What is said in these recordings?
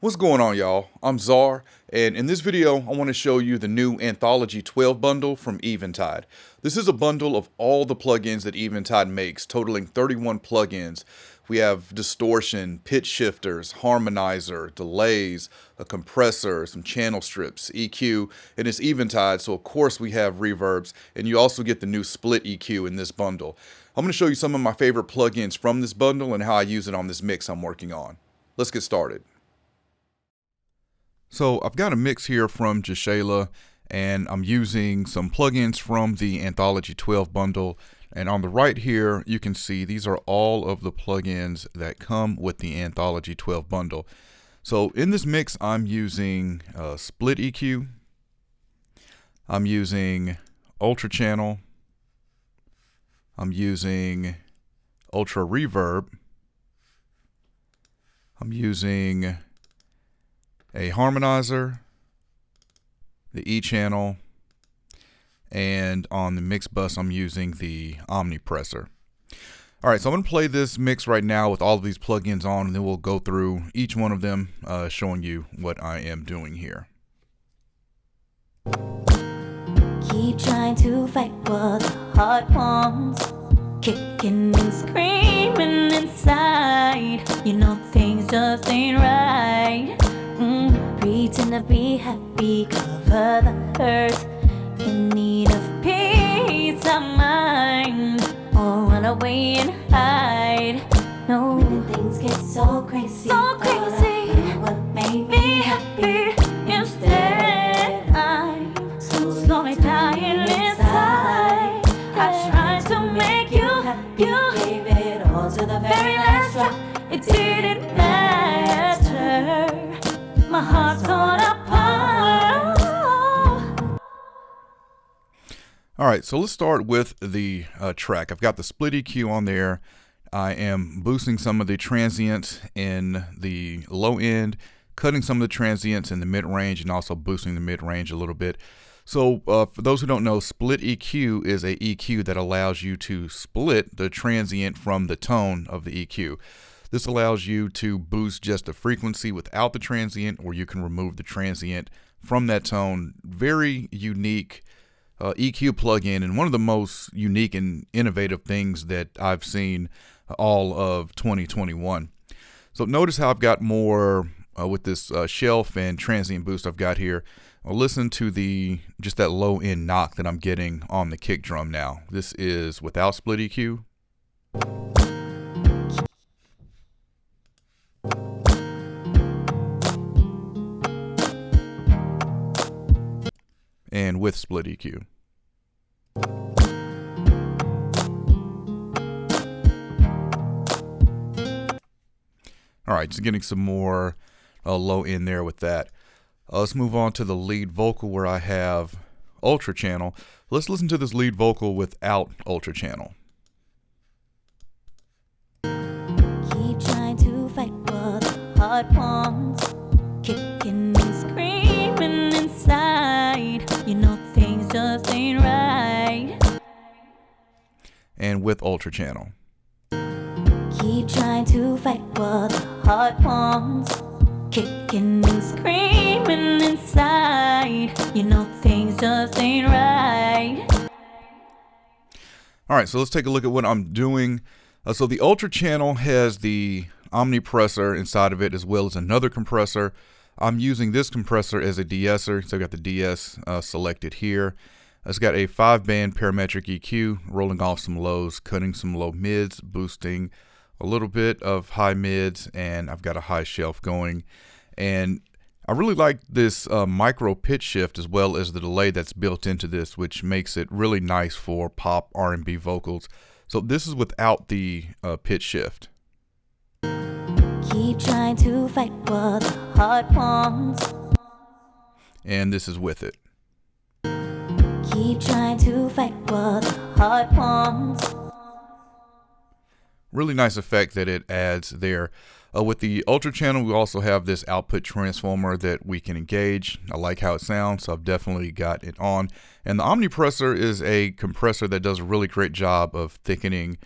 What's going on, y'all? I'm Czar, and in this video I want to show you the new Anthology 12 bundle from Eventide. This is a bundle of all the plugins that Eventide makes, totaling 31 plugins. We have distortion, pitch shifters, harmonizer, delays, a compressor, some channel strips, EQ, and it's Eventide, so of course we have reverbs, and you also get the new split EQ in this bundle. I'm going to show you some of my favorite plugins from this bundle and how I use it on this mix I'm working on. Let's get started. So I've got a mix here from Jashala, and I'm using some plugins from the Anthology 12 bundle. And on the right here, you can see these are all of the plugins that come with the Anthology 12 bundle. So in this mix, I'm using Split EQ. I'm using Ultra Channel. I'm using Ultra Reverb. I'm using a harmonizer, the E channel, and on the mix bus I'm using the Omni Presser. Alright, so I'm going to play this mix right now with all of these plugins on, and then we'll go through each one of them, showing you what I am doing here. Keep trying to fight what the heart wants, kicking and screaming inside. You know things just ain't right. Pretend to be happy, cover the hurt, in need of peace of mind, or run away and hide. No, when things get so crazy, what made me happy? Instead, I'm slowly dying inside. I tried to make you happy, gave it all to the very last drop. It didn't matter. My heart's torn apart. Alright, so let's start with the track. I've got the split EQ on there. I am boosting some of the transients in the low end, cutting some of the transients in the mid-range, and also boosting the mid-range a little bit. So for those who don't know, split EQ is a EQ that allows you to split the transient from the tone of the EQ. This allows you to boost just the frequency without the transient, or you can remove the transient from that tone. Very unique EQ plugin, and one of the most unique and innovative things that I've seen all of 2021. So notice how I've got more with this shelf and transient boost I've got here. I'll listen to just that low end knock that I'm getting on the kick drum now. This is without split EQ. And with split EQ. Alright, just getting some more low in there with that. Let's move on to the lead vocal where I have Ultra Channel. Let's listen to this lead vocal without Ultra Channel. Keep trying to fight what the heart wants, kicking and screaming inside. You know things just ain't right. And with Ultra Channel. Keep trying to fight what the heart wants, kicking and screaming inside. You know things just ain't right. Alright, so let's take a look at what I'm doing. So the Ultra Channel has the Omni Presser inside of it, as well as another compressor. I'm using this compressor as a de-esser, so I've got the DS selected here. It's got a 5-band parametric EQ, rolling off some lows, cutting some low mids, boosting a little bit of high mids, and I've got a high shelf going. And I really like this micro pitch shift, as well as the delay that's built into this, which makes it really nice for pop R&B vocals. So this is without the pitch shift. Keep trying to fight what the heart wants, And this is with it. keep trying to fight what the heart wants. Really nice effect that it adds there. With the Ultra Channel, we also have this output transformer that we can engage. I like how it sounds, so I've definitely got it on. And the Omni Presser is a compressor that does a really great job of thickening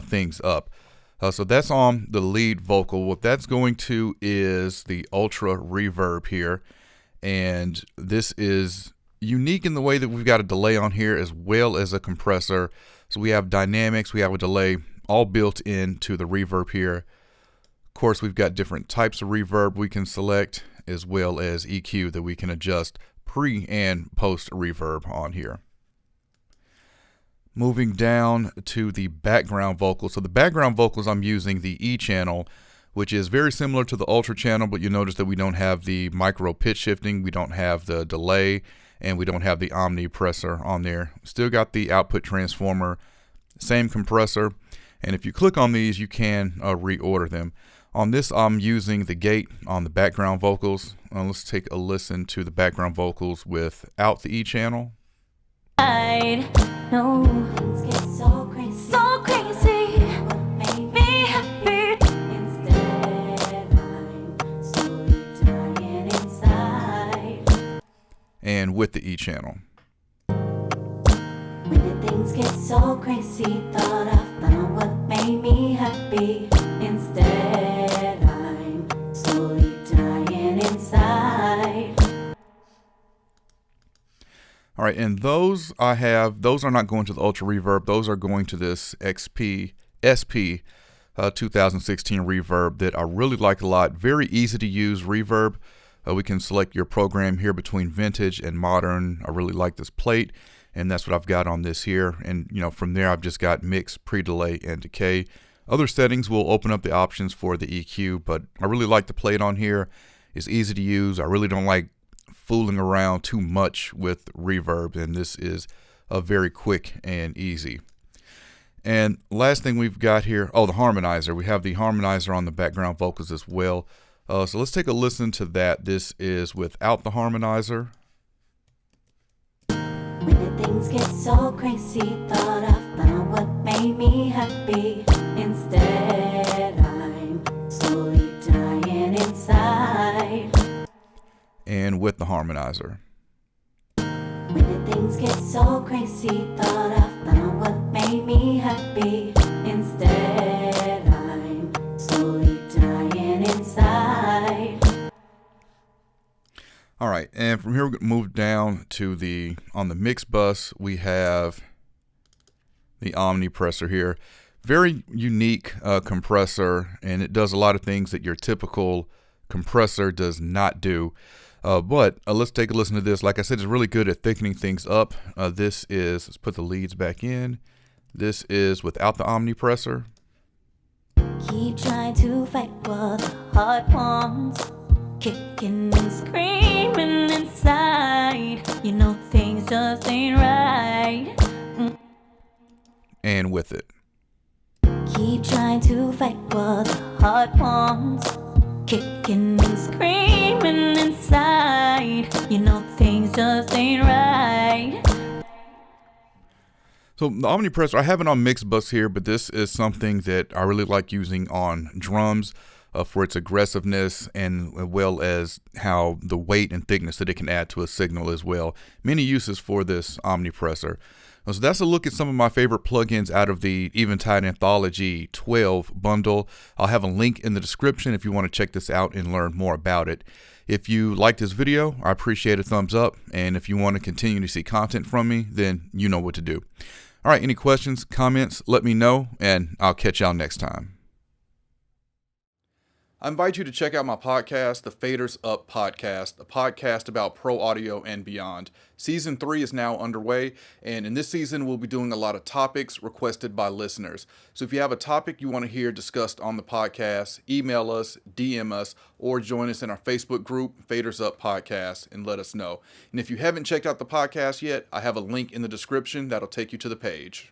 things up. So that's on the lead vocal. What that's going to is the Ultra Reverb here. And this is unique in the way that we've got a delay on here as well as a compressor. So we have dynamics, we have a delay all built into the reverb here. Of course, we've got different types of reverb we can select, as well as EQ that we can adjust pre and post reverb on here. Moving down to the background vocals. So the background vocals, I'm using the E channel, which is very similar to the Ultra channel, but you notice that we don't have the micro pitch shifting, we don't have the delay, and we don't have the Omni Presser on there. Still got the output transformer, same compressor, and if you click on these, you can reorder them. On this, I'm using the gate on the background vocals. Let's take a listen to the background vocals without the E channel. No, things get so crazy, so crazy. What made me happy? Instead, I'm slowly dying inside. And with the E channel. When did things get so crazy? Thought I found what made me happy. Instead, I'm slowly dying inside. All right, and those are not going to the Ultra Reverb. Those are going to this SP 2016 Reverb that I really like a lot. Very easy to use reverb. We can select your program here between vintage and modern. I really like this plate, and that's what I've got on this here. And from there, I've just got mix, pre-delay, and decay. Other settings will open up the options for the EQ, but I really like the plate on here. It's easy to use. I really don't like fooling around too much with reverb, and this is a very quick and easy. And last thing we've got here, the harmonizer. We have the harmonizer on the background vocals as well. So let's take a listen to that. This is without the harmonizer. When did things get so crazy? Thought I found what made me happy. Instead, I'm slowly dying inside. And with the harmonizer. When did things get so crazy? Thought I found what made me happy. Instead, I'm slowly dying inside. All right, and from here we're going to move down to on the mix bus, we have the Omni Presser here. Very unique compressor, and it does a lot of things that your typical compressor does not do. But let's take a listen to this. Like I said, it's really good at thickening things up. Let's put the leads back in. This is without the Omni Presser. Keep trying to fight what the heart wants. Kicking and screaming inside. Things just ain't right. And with it. Keep trying to fight what the heart wants. Kicking and screaming inside. Things just ain't right. So the Omni Presser, I have it on mix bus here, but this is something that I really like using on drums for its aggressiveness, and as well as how the weight and thickness that it can add to a signal as well. Many uses for this Omni Presser. So that's a look at some of my favorite plugins out of the Eventide Anthology 12 bundle. I'll have a link in the description if you want to check this out and learn more about it. If you like this video, I appreciate a thumbs up. And if you want to continue to see content from me, then you know what to do. All right, any questions, comments, let me know, and I'll catch y'all next time. I invite you to check out my podcast, the Faders Up Podcast, a podcast about pro audio and beyond. Season 3 is now underway, and in this season, we'll be doing a lot of topics requested by listeners. So if you have a topic you want to hear discussed on the podcast, email us, DM us, or join us in our Facebook group, Faders Up Podcast, and let us know. And if you haven't checked out the podcast yet, I have a link in the description that'll take you to the page.